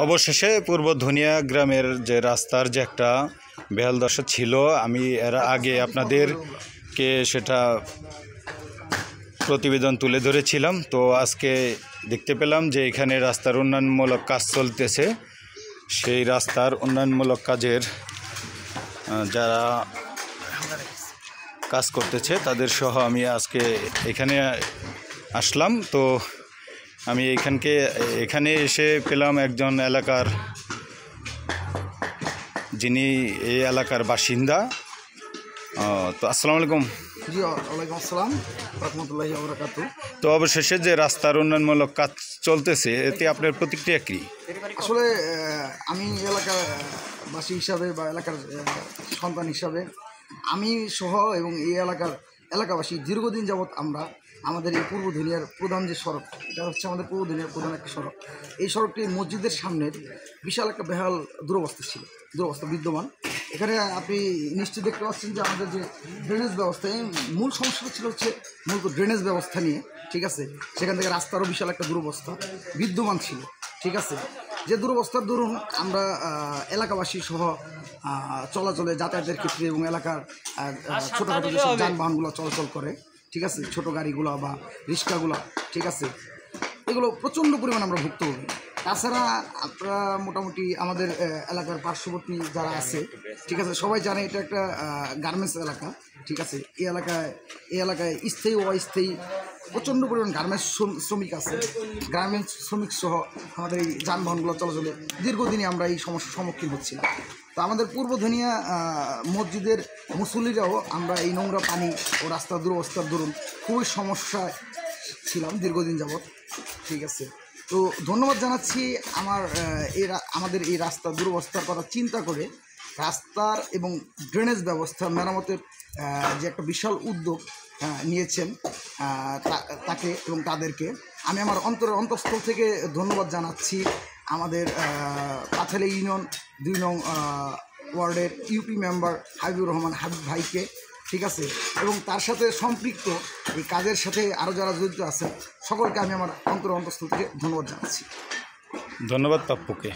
অবশেষে পূর্ব ধনিয়া গ্রামের যে রাস্তার যে একটা বেহাল দশা ছিল, আমি এর আগে আপনাদেরকে সেটা প্রতিবেদন তুলে ধরেছিলাম। তো আজকে দেখতে পেলাম যে এখানে রাস্তার উন্নয়নমূলক কাজ চলতেছে। সেই রাস্তার উন্নয়নমূলক কাজের যারা কাজ করতেছে তাদের সহ আমি আজকে এখানে আসলাম। তো আমি এখানে এসে পেলাম একজন এলাকার, যিনি এই এলাকার বাসিন্দা। তো আসসালামু আলাইকুম। জি, ওয়ালাইকুম আসসালাম রাহমাতুল্লাহি ওয়া বারাকাতুহু। তো অবশেষে যে রাস্তার উন্নয়নমূলক কাজ চলতেছে, এতে আপনার প্রতিক্রিয়া কী? আসলে আমি এলাকার বাসী হিসাবে বা এলাকার সন্তান হিসাবে আমি সহ এবং এই এলাকাবাসী দীর্ঘদিন যাবৎ আমরা আমাদের এই পূর্ব ধনিয়ার প্রধান যে সড়ক, এটা হচ্ছে আমাদের পূর্ব ধনিয়ার প্রধান একটা সড়ক। এই সড়কটি মসজিদের সামনের বিশাল একটা বেহাল দুরবস্থা বিদ্যমান। এখানে আপনি নিশ্চয়ই দেখতে পাচ্ছেন যে আমাদের যে ড্রেনেজ ব্যবস্থা, মূল সমস্যাটা ছিল হচ্ছে মূলত ড্রেনেজ ব্যবস্থা নিয়ে, ঠিক আছে। সেখান থেকে রাস্তারও বিশাল একটা দুরবস্থা বিদ্যমান ছিল, ঠিক আছে। যে দুরবস্থার দরুন আমরা এলাকাবাসী সহ চলাচলে যাতায়াতের ক্ষেত্রে এবং এলাকার ছোটোখাটো যেসব যানবাহনগুলো চলাচল করে, ঠিক আছে, ছোটো গাড়িগুলো বা রিক্সাগুলো, ঠিক আছে, এগুলো প্রচণ্ড পরিমাণে আমরা ভুক্তভোগী। তাছাড়া আপনারা মোটামুটি আমাদের এলাকার পার্শ্ববর্তী যারা আছে, ঠিক আছে, সবাই জানে এটা একটা গার্মেন্টস এলাকা, ঠিক আছে। এই এলাকায় স্থায়ী ও অস্থায়ী প্রচণ্ড পরিমাণ গার্মেন্টস শ্রমিক আছে। গার্মেন্টস শ্রমিক সহ আমাদের এই যানবাহনগুলো চলাচলে দীর্ঘদিনই আমরা এই সমস্যার সম্মুখীন হচ্ছিলাম। তো আমাদের পূর্ব ধনিয়া মসজিদের মুসল্লিরাও আমরা এই নোংরা পানি ও রাস্তার দুরবস্থার দরুন খুবই সমস্যায় ছিলাম দীর্ঘদিন যাবৎ, ঠিক আছে। তো ধন্যবাদ জানাচ্ছি আমাদের এই রাস্তার দুরবস্থার কথা চিন্তা করে রাস্তার এবং ড্রেনেজ ব্যবস্থা মেরামতের যে একটা বিশাল উদ্যোগ নিয়েছেন তাকে এবং তাদেরকে আমি আমার অন্তঃস্থল থেকে ধন্যবাদ জানাচ্ছি। আমাদের পাথালি ইউনিয়ন 2 নং ওয়ার্ডের ইউপি মেম্বার হাবিবুর রহমান হাবিব ভাইকে, ঠিক আছে, এবং তার সাথে সম্পৃক্ত এই কাজের সাথে আরও যারা জড়িত আছেন সকলকে আমি আমার অন্তঃস্থল থেকে ধন্যবাদ জানাচ্ছি। ধন্যবাদ পাপ্পুকে।